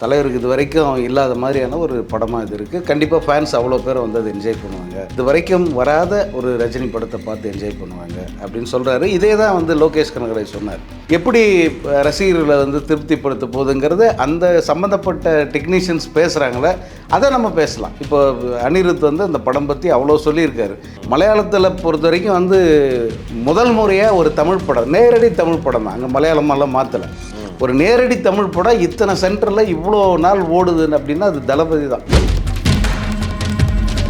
தலைவருக்கு இது வரைக்கும் இல்லாத மாதிரியான ஒரு படமாக இது இருக்குது. கண்டிப்பாக ஃபேன்ஸ் அவ்வளோ பேர் வந்து அதை என்ஜாய் பண்ணுவாங்க. இது வரைக்கும் வராத ஒரு ரஜினி படத்தை பார்த்து என்ஜாய் பண்ணுவாங்க அப்படின்னு சொல்கிறாரு. இதே தான் வந்து லோகேஷ் கனகராஜ் சொன்னார். எப்படி ரசிகர்களை வந்து திருப்திப்படுத்த போகுதுங்கிறது அந்த சம்மந்தப்பட்ட டெக்னீஷியன்ஸ் பேசுகிறாங்களே அதை நம்ம பேசலாம். இப்போ அனிருத் வந்து அந்த படம் பற்றி அவ்வளோ சொல்லியிருக்காரு. மலையாளத்தில் பொறுத்த வரைக்கும் வந்து முதல் முறையாக ஒரு தமிழ் படம், நேரடி தமிழ் படம் தான், அங்கே மலையாளமெல்லாம் மாற்றலை, ஒரு நேரடி தமிழ் படம் இத்தனை சென்டரில் இவ்வளோ நாள் ஓடுதுன்னு அப்படின்னா அது தளபதி தான்.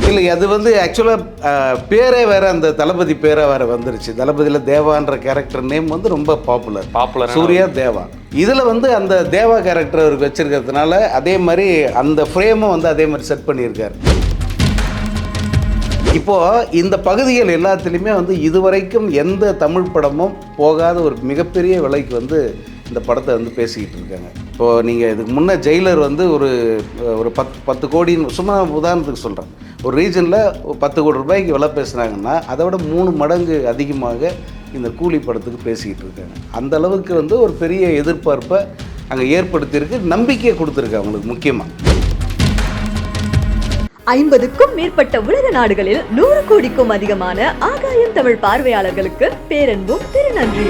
இல்லை, அது வந்து ஆக்சுவலாக பேரே வேறு, அந்த தளபதி பேரே வேறு வந்துருச்சு. தளபதியில் தேவான்ற கேரக்டர் நேம் வந்து ரொம்ப பாப்புலர், சூர்யா தேவா. இதில் வந்து அந்த தேவா கேரக்டர் அவருக்கு வச்சுருக்கிறதுனால அதே மாதிரி அந்த ஃப்ரேமும் வந்து அதே மாதிரி செட் பண்ணியிருக்காரு. இப்போது இந்த பகுதிகள் எல்லாத்துலேயுமே வந்து இதுவரைக்கும் எந்த தமிழ் படமும் போகாத ஒரு மிகப்பெரிய விலைக்கு வந்து இந்த படத்தை வந்து பேசிக்கிட்டு இருக்காங்க. இப்போது நீங்கள் இதுக்கு முன்னே ஜெயிலர் வந்து ஒரு 10 கோடின்னு சும்மா உதாரணத்துக்கு சொல்கிறேன், ஒரு ரீஜனில் 10 கோடி ரூபாய்க்கு விலை பேசுனாங்கன்னா அதை விட 3 மடங்கு அதிகமாக இந்த கூலி படத்துக்கு பேசிக்கிட்டு இருக்காங்க. அந்த அளவுக்கு வந்து ஒரு பெரிய எதிர்பார்ப்பை அங்கே ஏற்படுத்தியிருக்கு, நம்பிக்கையை கொடுத்துருக்கு அவங்களுக்கு. முக்கியமாக 50க்கும் மேற்பட்ட உலக நாடுகளில் 100 கோடிக்கும் அதிகமான ஆகாயம் தமிழ் பார்வையாளர்களுக்கு பேரன்பும் திருநன்றி.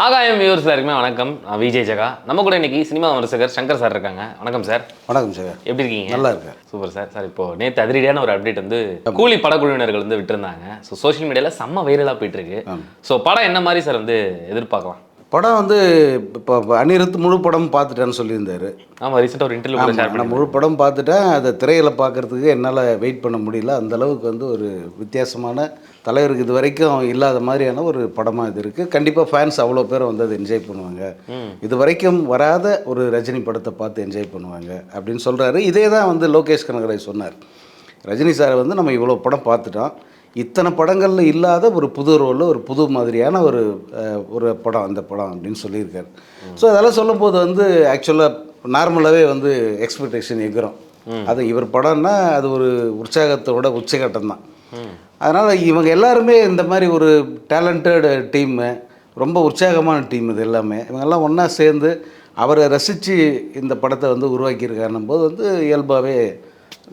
ஆகாயம் வியூவர்ஸ் எல்லாருக்குமே வணக்கம். நான் விஜய் ஜெகா. நம்ம கூட இன்னைக்கு சினிமா விமர்சகர் சங்கர் சார் இருக்காங்க. வணக்கம் சார். வணக்கம் சார், எப்படி இருக்கீங்க? நல்லா இருக்கேன். Super sir. சார், இப்போ நேற்று அதிரடியான ஒரு அப்டேட் வந்து கூலி படக்குழுவினர்கள் வந்து விட்டுருந்தாங்க. ஸோ சோஷியல் மீடியாவில் செம்ம வைரலாக போயிட்டு இருக்கு. ஸோ படம் என்ன மாதிரி சார் வந்து எதிர்பார்க்கலாம்? படம் வந்து இப்போ அனிருத் முழு படம் பார்த்துட்டேன்னு சொல்லியிருந்தார். ஆமாம், ரீசெண்டாக ஒரு இன்டர்வியூ ஷேர் பண்ணி, நான் முழு படம் பார்த்துட்டேன், அதை திரையில் பார்க்குறதுக்கு என்னால் வெயிட் பண்ண முடியல. அந்தளவுக்கு வந்து ஒரு வித்தியாசமான, தலைவருக்கு இது வரைக்கும் இல்லாத மாதிரியான ஒரு படமாக இது இருக்குது. கண்டிப்பாக ஃபேன்ஸ் அவ்வளோ பேர் வந்து அதை என்ஜாய் பண்ணுவாங்க. இது வரைக்கும் வராத ஒரு ரஜினி படத்தை பார்த்து என்ஜாய் பண்ணுவாங்க அப்படின்னு சொல்கிறாரு. இதே தான் வந்து லோகேஷ் கனகராஜ் சொன்னார். ரஜினி சாரை வந்து நம்ம இவ்வளோ படம் பார்த்துட்டோம், இத்தனை படங்களில் இல்லாத ஒரு புது ரோலில் ஒரு புது மாதிரியான ஒரு படம் அந்த படம் அப்படின்னு சொல்லியிருக்காரு. ஸோ அதெல்லாம் சொல்லும்போது வந்து ஆக்சுவலாக நார்மலாகவே வந்து எக்ஸ்பெக்டேஷன் எகிறோம். அது இவர் படம்னா அது ஒரு உற்சாகத்தோட உச்சகட்டம் தான். அதனால் இவங்க எல்லாருமே இந்த மாதிரி ஒரு டேலண்டட் டீமு, ரொம்ப உற்சாகமான டீம் இது எல்லாமே. இவங்கெல்லாம் ஒன்றா சேர்ந்து அவரை ரசித்து இந்த படத்தை வந்து உருவாக்கியிருக்காருன்னும் போது வந்து இயல்பாகவே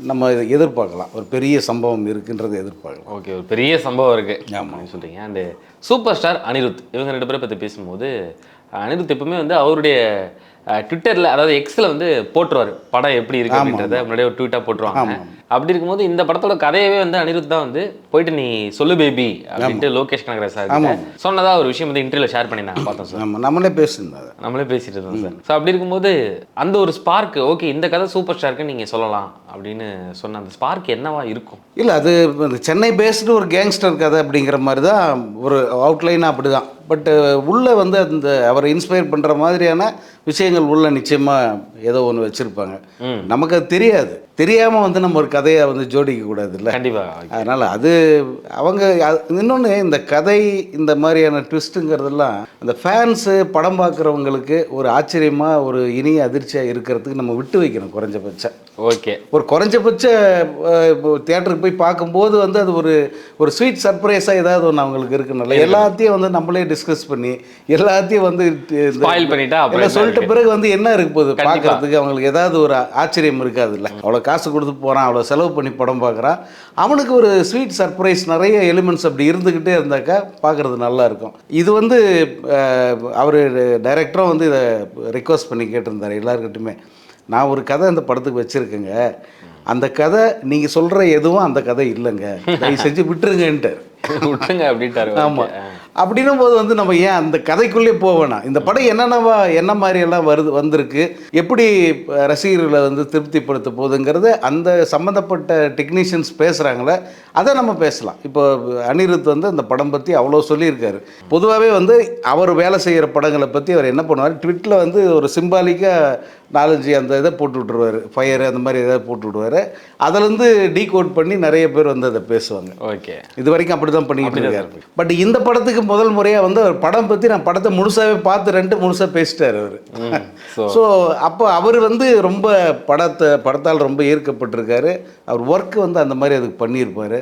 நம்ம இதை எதிர்பார்க்கலாம். ஒரு பெரிய சம்பவம் இருக்குன்றதை எதிர்பார்க்கலாம். ஓகே, ஒரு பெரிய சம்பவம் இருக்குது அப்படின்னு சொல்கிறீங்க. அண்டு சூப்பர் ஸ்டார் அனிருத், இவங்க 2 பேரை பற்றி பேசும்போது அனிருத் எப்பவுமே வந்து அவருடைய ட்விட்டரில், அதாவது எக்ஸில் வந்து போட்டுருவார் படம் எப்படி இருக்குது அப்படின்றத முன்னாடியே ஒரு ட்வீட்டாக போட்டுருவாங்க. அப்படி இருக்கும்போது இந்த படத்தோட கதையவே வந்து அனிருத் தான் வந்து போயிட்டு நீ சொல்லு பேபி அப்படின்ட்டு லோகேஷ் கனகராஜ் சார் சொன்னதா ஒரு விஷயம் வந்து இன்டர்வியூல ஷேர் பண்ணியிருந்தாங்க, பார்த்தோம் சார். நம்மளே பேசிட்டு இருந்தோம் சார். ஸோ அப்படி இருக்கும்போது அந்த ஒரு ஸ்பார்க், ஓகே இந்த கதை சூப்பர் ஸ்டாருக்கு நீங்கள் சொல்லலாம் அப்படின்னு சொன்ன அந்த ஸ்பார்க் என்னவா இருக்கும்? இல்லை, அது சென்னை பேஸ்டு ஒரு கேங்ஸ்டர் கதை அப்படிங்கிற மாதிரி தான் ஒரு அவுட்லைனாக அப்படி தான். பட்டு உள்ளே வந்து அந்த அவரை இன்ஸ்பயர் பண்ணுற மாதிரியான விஷயங்கள் உள்ள நிச்சயமாக ஏதோ ஒன்று வச்சுருப்பாங்க. நமக்கு அது தெரியாமல் வந்து நம்ம ஒரு கதையை வந்து ஜோடிக்க கூடாது இல்லை. கண்டிப்பாக. அதனால் அது அவங்க இன்னொன்று, இந்த கதை இந்த மாதிரியான ட்விஸ்ட்டுங்கிறதெல்லாம் அந்த ஃபேன்ஸு படம் பார்க்குறவங்களுக்கு ஒரு ஆச்சரியமாக ஒரு இனிய அதிர்ச்சியாக இருக்கிறதுக்கு நம்ம விட்டு வைக்கணும் குறைஞ்சபட்சம். ஓகே, ஒரு குறைஞ்சபட்ச தியேட்டருக்கு போய் பார்க்கும்போது வந்து அது ஒரு ஸ்வீட் சர்ப்ரைஸாக ஏதாவது ஒன்று அவங்களுக்கு இருக்குனால எல்லாத்தையும் வந்து நம்மளே டிஸ்கஸ் பண்ணி எல்லாத்தையும் வந்து ஸ்பாயில் பண்ணிட்டா சொல்லிட்ட பிறகு வந்து என்ன இருக்கு போகுது பார்க்கறதுக்கு அவங்களுக்கு ஏதாவது ஒரு ஆச்சரியம் இருக்காது இல்லை. அவ்வளோ காசு கொடுத்து போகிறான், அவ்வளோ செலவு பண்ணி படம் பார்க்குறான், அவனுக்கு ஒரு ஸ்வீட் சர்ப்ரைஸ் நிறைய எலிமெண்ட்ஸ் அப்படி இருந்துக்கிட்டே இருந்தாக்கா பார்க்குறது நல்லா இருக்கும். இது வந்து அவர் டைரக்டரும் வந்து இதை ரிக்வஸ்ட் பண்ணி கேட்டிருந்தார் எல்லாருக்கிட்டுமே. நான் ஒரு கதை இந்த படத்துக்கு வச்சுருக்கேங்க, அந்த கதை நீங்கள் சொல்கிற எதுவும் அந்த கதை இல்லைங்க, தயவு செஞ்சு விட்டுருங்கன்ட்டு விட்டுருங்க அப்படின்ட்டாரு. ஆமாம், அப்படின்னும் போது வந்து நம்ம ஏன் அந்த கதைக்குள்ளே போவேனா? இந்த படம் என்ன மாதிரியெல்லாம் வந்திருக்கு, எப்படி ரசிகர்களை வந்து திருப்திப்படுத்த போகுதுங்கிறது அந்த சம்மந்தப்பட்ட டெக்னீஷியன்ஸ் பேசுகிறாங்களே அதை நம்ம பேசலாம். இப்போ அனிருத் வந்து அந்த படம் பற்றி அவ்வளோ சொல்லியிருக்காரு. பொதுவாகவே வந்து அவர் வேலை செய்கிற படங்களை பற்றி அவர் என்ன பண்ணுவார், ட்விட்டில் வந்து ஒரு சிம்பாலிக்காக 4-5 அந்த இதை போட்டு விட்ருவார், ஃபயர் அந்த மாதிரி எதாவது போட்டு விடுவார். அதிலேருந்து டீகோட் பண்ணி நிறைய பேர் வந்து அதை பேசுவாங்க. ஓகே, இது வரைக்கும் அப்படி தான் பண்ணிக்கிட்டு இருக்காரு. பட் இந்த படத்துக்கு முதல் முறையாக வந்து அவர் படம் பற்றி நான் படத்தை முழுசாகவே பார்த்து முழுசாக பேசிட்டார் அவர். ஸோ அப்போ அவர் வந்து ரொம்ப படத்தால் ரொம்ப ஈர்க்கப்பட்டிருக்காரு. அவர் ஒர்க்கு வந்து அந்த மாதிரி அதுக்கு பண்ணியிருப்பார்.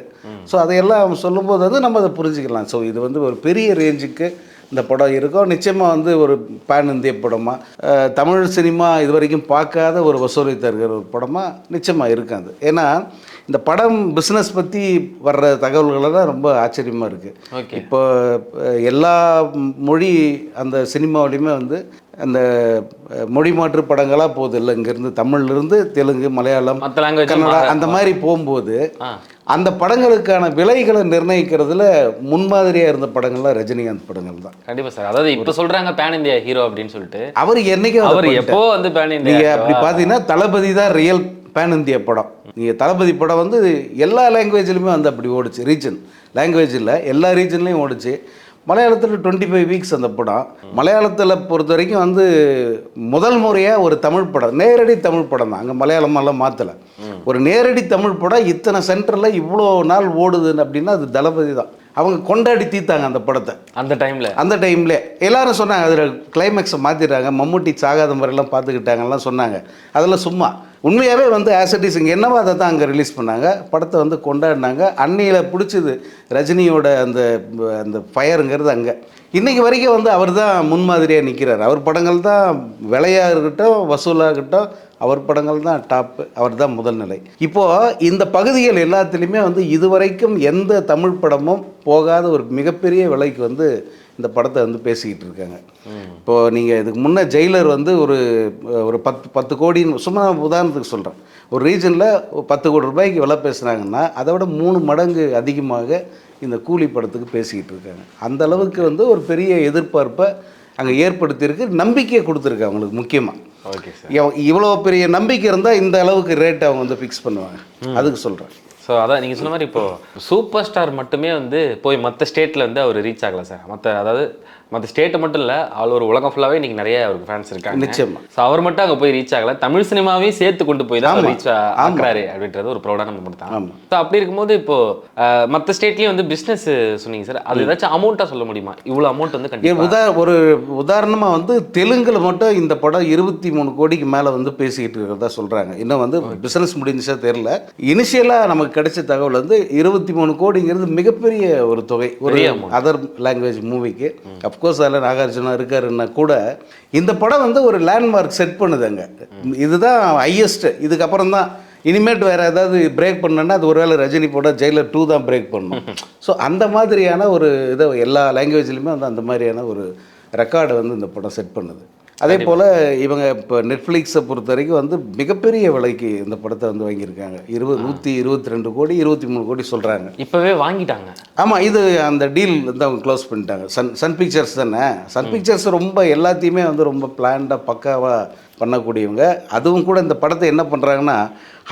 ஸோ அதையெல்லாம் சொல்லும்போது வந்து நம்ம அதை புரிஞ்சுக்கலாம். ஸோ இது வந்து ஒரு பெரிய ரேஞ்சுக்கு இந்த படம் இருக்கும். நிச்சயமாக வந்து ஒரு பேன் இந்திய படமாக தமிழ் சினிமா இது வரைக்கும் பார்க்காத ஒரு வசூலை தருகிற ஒரு படமாக நிச்சயமாக இருக்காது. ஏன்னா இந்த படம் பிஸ்னஸ் பற்றி வர்ற தகவல்களெல்லாம் ரொம்ப ஆச்சரியமாக இருக்குது. இப்போ எல்லா மொழி அந்த சினிமாவிலையுமே வந்து அந்த மொழி மாற்று படங்களாக போகுது இல்லை, இங்கேருந்து தமிழ்லேருந்து தெலுங்கு, மலையாளம், கன்னடா அந்த மாதிரி போகும்போது அந்த படங்களுக்கான விலைகளை நிர்ணயிக்கிறதுல முன்மாதிரியாக இருந்த படங்கள்லாம் ரஜினிகாந்த் படங்கள் தான். கண்டிப்பாக சார். அதாவது இப்போ சொல்கிறாங்க பேன் இந்தியா ஹீரோ அப்படின்னு சொல்லிட்டு, அவர் என்னைக்கும் அவர் எப்போ வந்து பேன் இந்தியா. நீங்கள் அப்படி பார்த்தீங்கன்னா தளபதி தான் ரியல் பேன் இந்தியா படம். நீங்கள் தளபதி படம் வந்து எல்லா லாங்குவேஜ்லையுமே வந்து அப்படி ஓடிச்சு. ரீஜன் லாங்குவேஜ் இல்லை, எல்லா ரீஜன்லேயும் ஓடிச்சு. மலையாளத்தில் 25 வீக்ஸ் அந்த படம். மலையாளத்தில் பொறுத்த வரைக்கும் வந்து முதல் முறையாக ஒரு தமிழ் படம், நேரடி தமிழ் படம் தான். அங்கே மலையாளமெல்லாம் மாற்றலை, ஒரு நேரடி தமிழ் படம் இத்தனை சென்டரில் இவ்வளோ நாள் ஓடுதுன்னு அப்படின்னா அது தளபதி தான். அவங்க கொண்டாடி தீர்த்தாங்க அந்த படத்தை அந்த டைமில் எல்லாரும் சொன்னாங்க அதில் கிளைமேக்ஸை மாற்றிடுறாங்க, மம்முட்டி சாகாத முறையெல்லாம் பார்த்துக்கிட்டாங்கலாம் சொன்னாங்க. அதெல்லாம் சும்மா. உண்மையாகவே வந்து ஆசட்டிஸ் இங்கே என்னவோ அதை தான் அங்கே ரிலீஸ் பண்ணாங்க, படத்தை வந்து கொண்டாடினாங்க. அன்னியில் பிடிச்சது ரஜினியோட அந்த அந்த ஃபயருங்கிறது அங்கே. இன்றைக்கி வரைக்கும் வந்து அவர் தான் முன்மாதிரியாக நிற்கிறார். அவர் படங்கள் தான் விலையாக இருக்கட்டும், வசூலாகட்டும், அவர் படங்கள் தான் டாப்பு, அவர் தான் முதல் நிலை. இப்போது இந்த பகுதிகள் எல்லாத்துலேயுமே வந்து இதுவரைக்கும் எந்த தமிழ் படமும் போகாத ஒரு மிகப்பெரிய விலைக்கு வந்து இந்த படத்தை வந்து பேசிக்கிட்டு இருக்காங்க. இப்போது நீங்கள் இதுக்கு முன்னே ஜெயிலர் வந்து ஒரு 10 கோடின்னு சும்மா உதாரணத்துக்கு சொல்கிறேன், ஒரு ரீஜனில் 10 கோடி ரூபாய்க்கு விலை பேசுகிறாங்கன்னா அதை விட 3 மடங்கு அதிகமாக இந்த கூலி படத்துக்கு பேசிக்கிட்டு இருக்காங்க. அந்த அளவுக்கு வந்து ஒரு பெரிய எதிர்பார்ப்பை அங்கே ஏற்படுத்தியிருக்கு, நம்பிக்கையை கொடுத்துருக்கு அவங்களுக்கு. முக்கியமாக இவ்வளோ பெரிய நம்பிக்கை இருந்தால் இந்த அளவுக்கு ரேட் அவங்க வந்து ஃபிக்ஸ் பண்ணுவாங்க, அதுக்கு சொல்கிறேன். ஸோ அதான் நீங்கள் சொன்ன மாதிரி இப்போது சூப்பர் ஸ்டார் மட்டுமே வந்து போய் மற்ற ஸ்டேட்டில் வந்து அவர் ரீச் ஆகலை சார். மற்ற ஸ்டேட்டை மட்டும் இல்லை, அவள் ஒரு உலகம் ஃபுல்லாகவே இன்றைக்கி நிறைய அவருக்கு ஃபேன்ஸ் இருக்காங்க. நிச்சயமாக. ஸோ அவர் மட்டும் அங்கே போய் ரீச் ஆகலை, தமிழ் சினிமாவையும் சேர்த்து கொண்டு போய் தான் ரீச் ஆகிறாரு அப்படின்றது ஒரு ப்ரௌடான நம்ம தான். ஸோ அப்படி இருக்கும்போது இப்போது மற்ற ஸ்டேட்லேயும் வந்து பிஸ்னஸ் சொன்னீங்க சார், அது ஏதாச்சும் அமௌண்ட்டாக சொல்ல முடியுமா? இவ்வளோ அமௌண்ட் வந்து கண்டிப்பாக ஒரு உதாரணமாக வந்து தெலுங்கில் மட்டும் இந்த படம் 23 கோடிக்கு மேலே வந்து பேசிக்கிட்டு இருக்கிறதா சொல்கிறாங்க. இன்னும் வந்து பிஸ்னஸ் முடிஞ்சா தெரியல. இனிஷியலாக நமக்கு கிடைச்ச தகவல் வந்து 23 கோடிங்கிறது மிகப்பெரிய ஒரு தொகை ஒரு அதர் லாங்குவேஜ் மூவிக்கு. அஃப்கோர்ஸ் அதில் நாகார்ஜுனா இருக்காருன்னா கூட இந்த படம் வந்து ஒரு லேண்ட்மார்க் செட் பண்ணுதுங்க. இதுதான் ஹையஸ்ட், இதுக்கப்புறம் தான் இனிமேட் வேறு ஏதாவது பிரேக் பண்ணோன்னா அது ஒருவேளை ரஜினி படம் ஜெயிலர் 2 தான் பிரேக் பண்ணணும். ஸோ அந்த மாதிரியான ஒரு இதை எல்லா லாங்குவேஜ்லையுமே வந்து அந்த மாதிரியான ஒரு ரெக்கார்டை வந்து இந்த படம் செட் பண்ணுது. அதே போல் இவங்க இப்போ நெட்ஃப்ளிக்ஸை பொறுத்த வரைக்கும் வந்து மிகப்பெரிய விலைக்கு இந்த படத்தை வந்து வாங்கியிருக்காங்க. 122 கோடி 23 கோடி சொல்கிறாங்க. இப்போவே வாங்கிட்டாங்க. ஆமாம், இது அந்த டீல் வந்து அவங்க க்ளோஸ் பண்ணிட்டாங்க. சன் பிக்சர்ஸ் தானே. சன் பிக்சர்ஸ் ரொம்ப எல்லாத்தையுமே வந்து ரொம்ப பிளான்டாக பக்காவாக பண்ணக்கூடியவங்க. அதுவும் கூட இந்த படத்தை என்ன பண்ணுறாங்கன்னா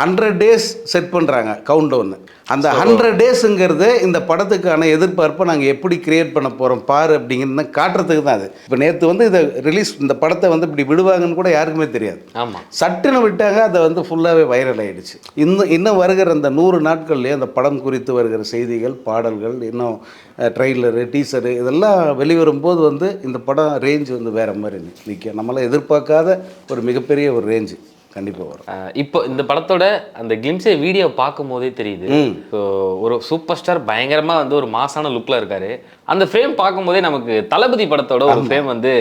100 days செட் பண்ணுறாங்க கவுண்ட் டவுன். அந்த 100 daysங்கிறது இந்த படத்துக்கான எதிர்பார்ப்பை நாங்கள் எப்படி கிரியேட் பண்ண போகிறோம் பாரு அப்படிங்கிறது காட்டுறதுக்கு தான் அது. இப்போ நேற்று வந்து இதை ரிலீஸ், இந்த படத்தை வந்து இப்படி விடுவாங்கன்னு கூட யாருக்குமே தெரியாது. ஆமாம், சட்டுன்னு விட்டாங்க, அதை வந்து ஃபுல்லாகவே வைரல் ஆகிடுச்சு. இன்னும் வருகிற அந்த 100 நாட்கள்லேயே அந்த படம் குறித்து வருகிற செய்திகள், பாடல்கள், இன்னும் ட்ரெய்லரு, டீசரு இதெல்லாம் வெளிவரும்போது வந்து இந்த படம் ரேஞ்ச் வந்து வேறு மாதிரி நிற்கும். நம்மளால் எதிர்பார்க்காத ஒரு மிகப்பெரிய ஒரு ரேஞ்சு கண்டிப்பாக வரும். இப்போ இந்த படத்தோட அந்த கிளிம்ஸே வீடியோ பார்க்கும் போதே தெரியுது, இப்போ ஒரு சூப்பர் ஸ்டார் பயங்கரமாக வந்து ஒரு மாசான லுக்கில் இருக்காரு. அந்த ஃப்ரேம் பார்க்கும் போதே நமக்கு தளபதி படத்தோட ஒரு ஃப்ரேம் வந்து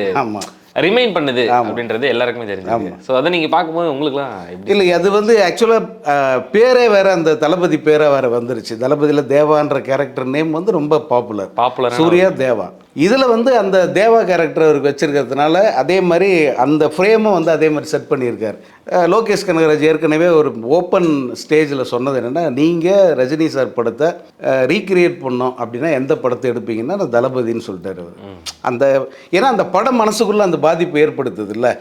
ரிமைண்ட் பண்ணுது அப்படின்றது எல்லாருக்குமே தெரிஞ்சு. ஸோ அதை நீங்கள் பார்க்கும்போது உங்களுக்குலாம் இல்லை, அது வந்து ஆக்சுவலாக பேரே வேறு, அந்த தளபதி பேரே வேறு வந்துருச்சு. தளபதியில் தேவான்ற கேரக்டர் நேம் வந்து ரொம்ப பாப்புலர், சூர்யா தேவா. இதில் வந்து அந்த தேவா கேரக்டர் அவருக்கு வச்சுருக்கிறதுனால அதே மாதிரி அந்த ஃப்ரேமும் வந்து அதே மாதிரி செட் பண்ணியிருக்கார். லோகேஷ் கனகராஜ் ஏற்கனவே ஒரு ஓப்பன் ஸ்டேஜில் சொன்னது என்னென்னா, நீங்கள் ரஜினி சார் படத்தை ரீக்ரியேட் பண்ணோம் அப்படின்னா எந்த படத்தை எடுப்பீங்கன்னா நான் தளபதின்னு சொல்லிட்டார் அவர். அந்த ஏன்னா அந்த படம் மனசுக்குள்ளே அந்த பாதிப்பு ஏற்படுத்துது இல்லை,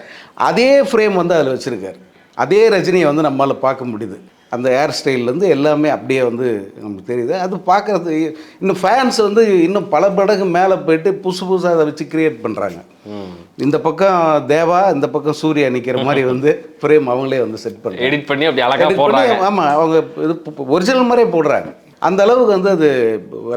அதே ஃப்ரேம் வந்து அதில் வச்சுருக்கார். அதே ரஜினியை வந்து நம்மளால் பார்க்க முடியுது. அந்த ஹேர் ஸ்டைல்லேருந்து எல்லாமே அப்படியே வந்து நமக்கு தெரியுது. அது பார்க்குறது இன்னும் ஃபேன்ஸ் வந்து இன்னும் பல மடங்கு மேலே போயிட்டு புதுசாக அதை வச்சு கிரியேட் பண்ணுறாங்க. இந்த பக்கம் தேவா, இந்த பக்கம் சூர்யா நிற்கிற மாதிரி வந்து ஃப்ரேம் அவங்களே வந்து செட் பண்ணி எடிட் பண்ணி அப்படி அழகாக போடுறாங்க. ஆமாம், அவங்க இது ஒரிஜினல் மாதிரியே போடுறாங்க. அந்த அளவுக்கு வந்து அது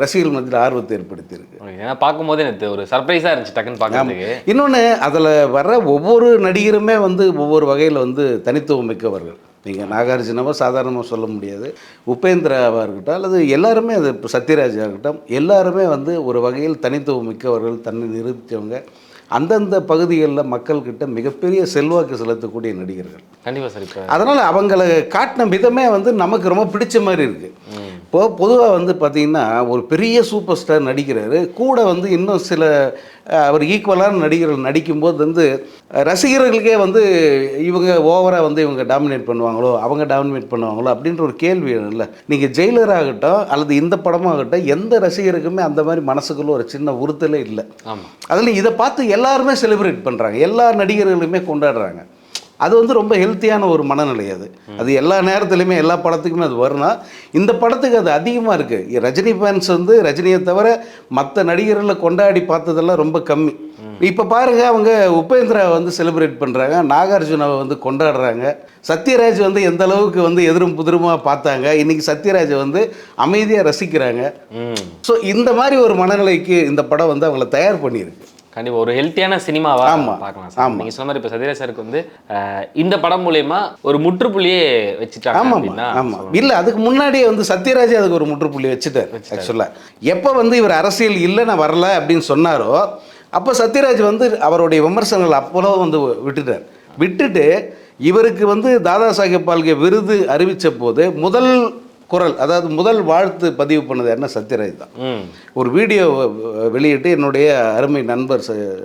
ரசிகர்கள் மத்தியில் ஆர்வத்தை ஏற்படுத்தியிருக்கு. ஏன்னா பார்க்கும்போது எனக்கு ஒரு சர்ப்ரைஸாக இருந்துச்சு டக்குன்னு பார்க்குறதுக்கு. இன்னொன்று அதில் வர்ற ஒவ்வொரு நடிகருமே வந்து ஒவ்வொரு வகையில் வந்து தனித்துவம் மிக்கவர்கள். நீங்கள் நாகார்ஜுனாவை சாதாரணமாக சொல்ல முடியாது. உபேந்திராவாக இருக்கட்டும் அல்லது எல்லாருமே, அது இப்போ சத்யராஜாக இருக்கட்டும், எல்லாருமே வந்து ஒரு வகையில் தனித்துவம் மிக்கவர்கள், தன்னை நிரூபித்தவங்க, அந்தந்த பகுதிகளில் மக்கள்கிட்ட மிகப்பெரிய செல்வாக்கு செலுத்தக்கூடிய நடிகர்கள். கண்டிப்பாக சார். இப்போ அதனால் அவங்கள காட்டின விதமே வந்து நமக்கு ரொம்ப பிடிச்ச மாதிரி இருக்குது. இப்போது பொதுவாக வந்து பார்த்திங்கன்னா ஒரு பெரிய சூப்பர் ஸ்டார் நடிக்கிறாரு, கூட வந்து இன்னும் சில அவர் ஈக்குவலான நடிகர்கள் நடிக்கும்போது வந்து ரசிகர்களுக்கே வந்து இவங்க ஓவராக வந்து இவங்க டாமினேட் பண்ணுவாங்களோ, அவங்க டாமினேட் பண்ணுவாங்களோ அப்படின்ற ஒரு கேள்வி இல்லை. நீங்கள் ஜெயிலர் ஆகட்டும் அல்லது இந்த படமாகட்டும், எந்த ரசிகருக்குமே அந்த மாதிரி மனசுக்குள்ள ஒரு சின்ன உறுத்தலே இல்லை. ஆமாம். அதில் இதை பார்த்து எல்லாருமே செலிப்ரேட் பண்ணுறாங்க, எல்லா நடிகர்களுமே கொண்டாடுறாங்க. அது வந்து ரொம்ப ஹெல்த்தியான ஒரு மனநிலை. அது எல்லா நேரத்துலையுமே எல்லா படத்துக்குமே அது வரும்னா, இந்த படத்துக்கு அது அதிகமாக இருக்குது. ரஜினி ஃபேன்ஸ் வந்து ரஜினியை தவிர மற்ற நடிகர்களை கொண்டாடி பார்த்ததெல்லாம் ரொம்ப கம்மி. இப்போ பாருங்கள், அவங்க உபேந்திரா வந்து செலிப்ரேட் பண்ணுறாங்க, நாகார்ஜுனாவை வந்து கொண்டாடுறாங்க, சத்யராஜ் வந்து எந்த அளவுக்கு வந்து எதிரும் புதிருமாக பார்த்தாங்க, இன்றைக்கி சத்யராஜை வந்து அமைதியாக ரசிக்கிறாங்க. ஸோ இந்த மாதிரி ஒரு மனநிலைக்கு இந்த படம் வந்து அவங்கள தயார் பண்ணியிருக்கு. கண்டிப்பாக ஒரு ஹெல்த்தியான சினிமாவா பார்க்கலாம் சார். நீங்கள் சொன்ன மாதிரி இப்போ சத்யராஜ் சாருக்கு வந்து இந்த படம் மூலயமா ஒரு முற்றுப்புள்ளியே வச்சுட்டாங்க. ஆமாம். இல்லை, அதுக்கு முன்னாடியே வந்து சத்யராஜ் அதுக்கு ஒரு முற்றுப்புள்ளி வச்சுட்டார். ஆக்சுவலாக எப்போ வந்து இவர் அரசியல் இல்லை நான் வரல அப்படின்னு சொன்னாரோ, அப்போ சத்யராஜ் வந்து அவருடைய விமர்சனங்கள் அப்போலோ வந்து விட்டுட்டு இவருக்கு வந்து தாதா சாஹேப் பால்கே விருது அறிவித்த போது முதல் குரல், அதாவது முதல் வாழ்த்து பதிவு பண்ணது என்ன, சத்யராஜ் தான். ஒரு வீடியோ வெளியிட்டு என்னுடைய அருமை நண்பர்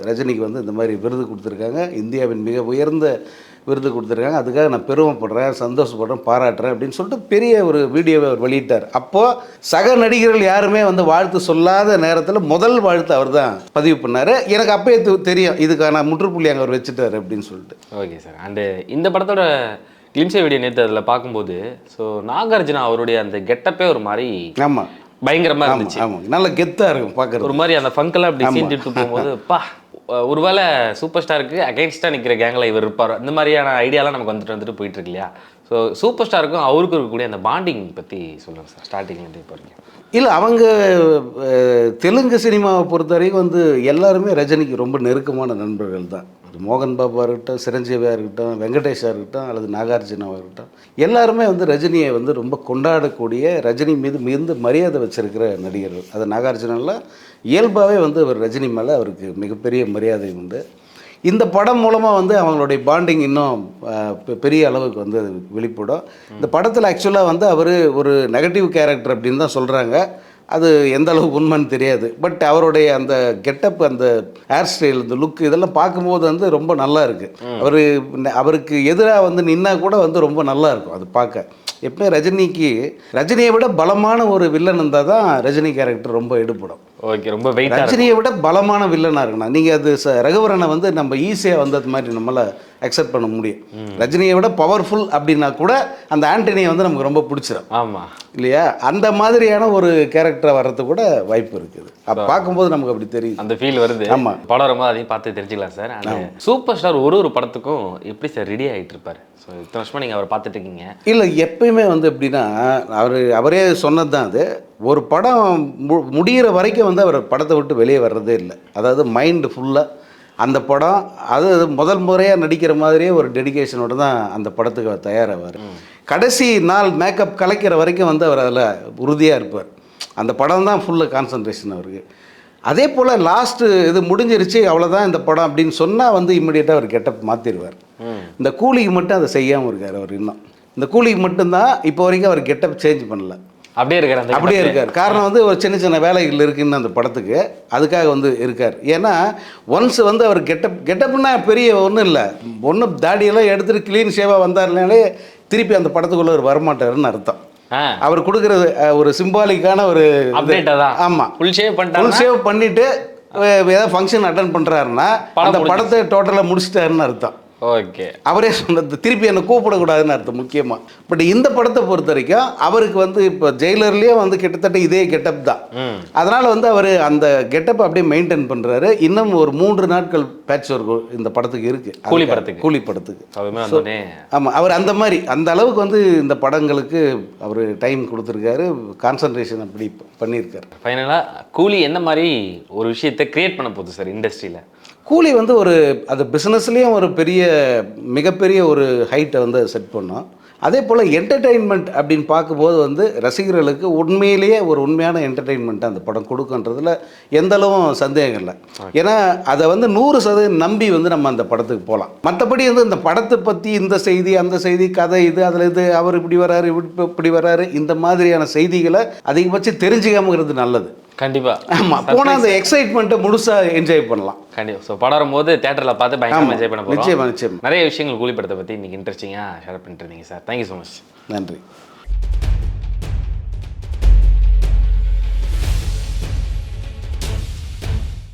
ரஜினிக்கு வந்து இந்த மாதிரி விருது கொடுத்துருக்காங்க, இந்தியாவின் மிக உயர்ந்த விருது கொடுத்துருக்காங்க, அதுக்காக நான் பெருமைப்படுறேன், சந்தோஷப்படுறேன், பாராட்டுறேன் அப்படின்னு சொல்லிட்டு பெரிய ஒரு வீடியோவை அவர் வெளியிட்டார். அப்போது சக நடிகர்கள் யாருமே வந்து வாழ்த்து சொல்லாத நேரத்தில் முதல் வாழ்த்து அவர் தான் பதிவு பண்ணார். எனக்கு அப்போயே தெரியும் இதுக்கான முற்றுப்புள்ளி அங்கே அவர் வச்சுட்டார் அப்படின்னு சொல்லிட்டு. Okay sir. அண்டு இந்த படத்தோட கிளிம்ஸே வீடியோ நேற்று அதில் பார்க்கும்போது, ஸோ நாகார்ஜுனா அவருடைய அந்த கெட்டப்பே ஒரு மாதிரி ஆமாம் பயங்கரமாக இருந்துச்சு. ஆமாம், நல்ல கெத்தாக இருக்கும் பார்க்குறது. ஒரு மாதிரி அந்த ஃபங்கெல்லாம் அப்படி சீண்டிட்டு போகும்போது ஒருவேளை சூப்பர் ஸ்டாருக்கு அகைன்ஸ்டாக நிற்கிற கேங்கில் இவர் இருப்பார், இந்த மாதிரியான ஐடியாலாம் நமக்கு வந்துட்டு போயிட்டு இருக்கு இல்லையா? ஸோ சூப்பர் ஸ்டாருக்கும் அவருக்கும் இருக்கக்கூடிய அந்த பாண்டிங் பற்றி சொல்லுங்கள் சார், ஸ்டார்டிங்லேருந்து இப்போ வரைக்கும். இல்லை, அவங்க தெலுங்கு சினிமாவை பொறுத்த வரைக்கும் வந்து எல்லாருமே ரஜினிக்கு ரொம்ப நெருக்கமான நண்பர்கள் தான். மோகன் பாபா இருக்கட்டும், சிரஞ்சீவியாக இருக்கட்டும், வெங்கடேஷாக இருக்கட்டும் அல்லது நாகார்ஜுனாவாக இருக்கட்டும், எல்லாருமே வந்து ரஜினியை வந்து ரொம்ப கொண்டாடக்கூடிய, ரஜினி மீது மிகுந்த மரியாதை வச்சிருக்கிற நடிகர்கள். அது நாகார்ஜுனாவில் இயல்பாகவே வந்து அவர் ரஜினி மேலே அவருக்கு மிகப்பெரிய மரியாதை உண்டு. இந்த படம் மூலமாக வந்து அவங்களுடைய பாண்டிங் இன்னும் பெரிய அளவுக்கு வந்து அது வெளிப்படும். இந்த படத்தில் ஆக்சுவலாக வந்து அவர் ஒரு நெகட்டிவ் கேரக்டர் அப்படின்னு தான் சொல்கிறாங்க, அது எந்த அளவுக்கு உண்மைன்னு தெரியாது. பட் அவருடைய அந்த கெட்டப், அந்த ஹேர் ஸ்டைல், இந்த லுக், இதெல்லாம் பார்க்கும்போது வந்து ரொம்ப நல்லா இருக்குது. அவருக்கு எதிராக வந்து நின்னா கூட வந்து ரொம்ப நல்லா இருக்கும் அது பார்க்க. எப்பவுமே ரஜினியை விட பலமான ஒரு வில்லன் இருந்தால் தான் ரஜினி கேரக்டர் ரொம்ப எடுப்படும். ஓகே, ரொம்ப வெயிட். ரஜினியை விட பலமான வில்லனாக இருக்குண்ணா, நீங்கள் அது ரகுவரனை வந்து நம்ம ஈஸியாக வந்து அது மாதிரி நம்மளால் அக்செப்ட் பண்ண முடியும். ரஜினியை விட பவர்ஃபுல் அப்படின்னா கூட அந்த ஆண்டனியை வந்து நமக்கு ரொம்ப பிடிச்சிடும். ஆமாம் இல்லையா? அந்த மாதிரியான ஒரு கேரக்டரை வர்றது கூட வாய்ப்பு இருக்குது. அப்போ பார்க்கும்போது நமக்கு அப்படி தெரியும், அந்த ஃபீல் வருது. ஆமாம், படம் ரொம்ப அதையும் பார்த்து தெரிஞ்சுக்கலாம் சார். ஆனால் சூப்பர் ஸ்டார் ஒரு படத்துக்கும் எப்படி சார் ரெடி ஆகிட்டு இருப்பார்? ஸோ இத்தனை வருஷமாக நீங்கள் அவரை பார்த்துட்டு இருக்கீங்க. இல்லை, எப்பயுமே வந்து எப்படின்னா அவரே சொன்னது தான், அது ஒரு படம் முடிகிற வரைக்கும் வந்து அவர் படத்தை விட்டு வெளியே வர்றதே இல்லை. அதாவது மைண்டு ஃபுல்லாக அந்த படம், அது முதல் முறையாக நடிக்கிற மாதிரியே ஒரு டெடிகேஷனோடு தான் அந்த படத்துக்கு அவர் தயாராவார். கடைசி நாள் மேக்கப் கலைக்கிற வரைக்கும் வந்து அவர் அதில் உறுதியாக இருப்பார். அந்த படம் தான் ஃபுல்லாக கான்சன்ட்ரேஷன் அவருக்கு. அதே போல் லாஸ்ட்டு இது முடிஞ்சிருச்சு அவ்வளோதான் இந்த படம் அப்படின்னு சொன்னால் வந்து இம்மிடியேட்டாக அவர் கெட்டப் மாற்றிடுவார். இந்த கூலிக்கு மட்டும் அதை செய்யாமல் இருக்கார் அவர். இன்னும் இந்த கூலிக்கு மட்டும்தான் இப்போ வரைக்கும் அவர் கெட்டப் சேஞ்ச் பண்ணல, அப்படியே இருக்கார். காரணம் வந்து ஒரு சின்ன சின்ன வேலைகள் இருக்குன்னு அந்த படத்துக்கு, அதுக்காக வந்து இருக்கார். ஏன்னா ஒன்ஸ் வந்து அவர் கெட்டப்னா பெரிய ஒன்றும் இல்லை, ஒன்றும் தாடியெல்லாம் எடுத்துகிட்டு க்ளீன் ஷேவாக வந்தாருனாலே திருப்பி அந்த படத்துக்குள்ளே அவர் வரமாட்டாருன்னு அர்த்தம். அவர் கொடுக்குறது ஒரு சிம்பாலிக்கான ஒரு ஆமாம், ஃபுல் ஷேவ் பண்ணிவிட்டு ஏதாவது ஃபங்க்ஷன் அட்டன் பண்ணுறாருன்னா அந்த படத்தை டோட்டலாக முடிச்சிட்டாருன்னு அர்த்தம். ஓகே, அவரே சொன்னது திருப்பி என்னை கூப்பிடக்கூடாதுன்னு அர்த்தம் முக்கியமாக. பட் இந்த படத்தை பொறுத்த வரைக்கும் அவருக்கு வந்து இப்போ ஜெயிலர்லேயே வந்து கிட்டத்தட்ட இதே கெட்டப் தான். அதனால் வந்து அவர் அந்த கெட்டப்பை அப்படியே மெயின்டைன் பண்ணுறாரு. இன்னும் ஒரு 3 நாட்கள் பேட்ச் ஒர்க் இந்த படத்துக்கு இருக்குது, கூலி படத்துக்கு. ஆமாம், அவர் அந்த மாதிரி அந்த அளவுக்கு வந்து இந்த படங்களுக்கு அவர் டைம் கொடுத்துருக்காரு, கான்சன்ட்ரேஷன் அப்படி பண்ணியிருக்காரு. ஃபைனலாக கூலி என்ன மாதிரி ஒரு விஷயத்தை கிரியேட் பண்ண போகுது சார் இண்டஸ்ட்ரியில்? கூலி வந்து அது பிஸ்னஸ்லேயும் ஒரு பெரிய மிகப்பெரிய ஒரு ஹைட்டை வந்து செட் பண்ணோம். அதே போல் என்டர்டெயின்மெண்ட் அப்படின்னு பார்க்கும்போது வந்து ரசிகர்களுக்கு உண்மையிலேயே ஒரு உண்மையான என்டர்டெயின்மெண்ட்டை அந்த படம் கொடுக்குன்றதுல எந்த அளவும் சந்தேகம் இல்லை. ஏன்னா அதை வந்து 100% நம்பி வந்து நம்ம அந்த படத்துக்கு போகலாம். மற்றபடி வந்து இந்த படத்தை பற்றி இந்த செய்தி அந்த செய்தி கதை இது அதில் இது அவர் இப்படி வராரு இப்படி வராரு இந்த மாதிரியான செய்திகளை அதிகபட்சம் தெரிஞ்சுக்காமங்கிறது நல்லது. கண்டிப்பாக ஆமாம், போனால் அந்த எக்ஸைட்மெண்ட்டை முழுசாக என்ஜாய் பண்ணலாம். கண்டிப்பாக. ஸோ படம் வரும்போது தேட்டரில் பார்த்து பயங்கரமாக என்ஜாய் பண்ண போகிறோம். நிச்சயமாக நிச்சயம். நிறைய விஷயங்கள் கூலிப்படத்தை பற்றி இன்றைக்கி இன்ட்ரெஸ்டிங்காக ஷேர் பண்ணிட்டு இருந்தீங்க சார். Thank you so much. நன்றி.